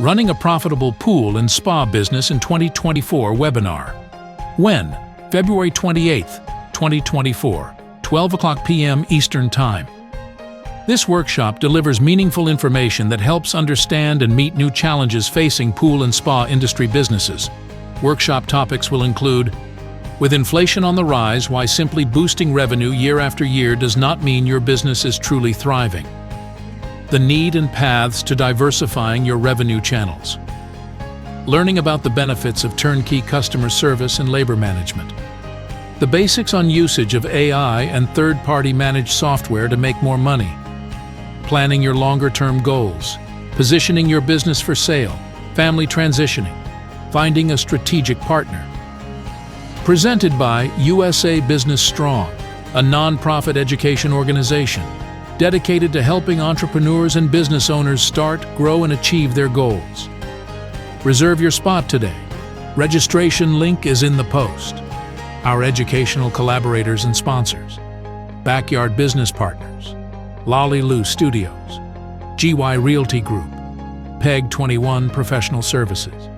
Running a Profitable Pool and Spa Business in 2024 webinar. When? February 28, 2024, 12 p.m. Eastern Time. This workshop delivers meaningful information that helps understand and meet new challenges facing pool and spa industry businesses. Workshop topics will include: with inflation on the rise, why simply boosting revenue year after year does not mean your business is truly thriving. The need and paths to diversifying your revenue channels. Learning about the benefits of turnkey customer service and labor management. The basics on usage of AI and third-party managed software to make more money. Planning your longer-term goals. Positioning your business for sale. Family transitioning. Finding a strategic partner. Presented by USA Business Strong, a non-profit education organization dedicated to helping entrepreneurs and business owners start, grow, and achieve their goals. Reserve your spot today. Registration link is in the post. Our educational collaborators and sponsors: Backyard Business Partners, Lolly Lou Studios, GY Realty Group, PEG 21 Professional Services.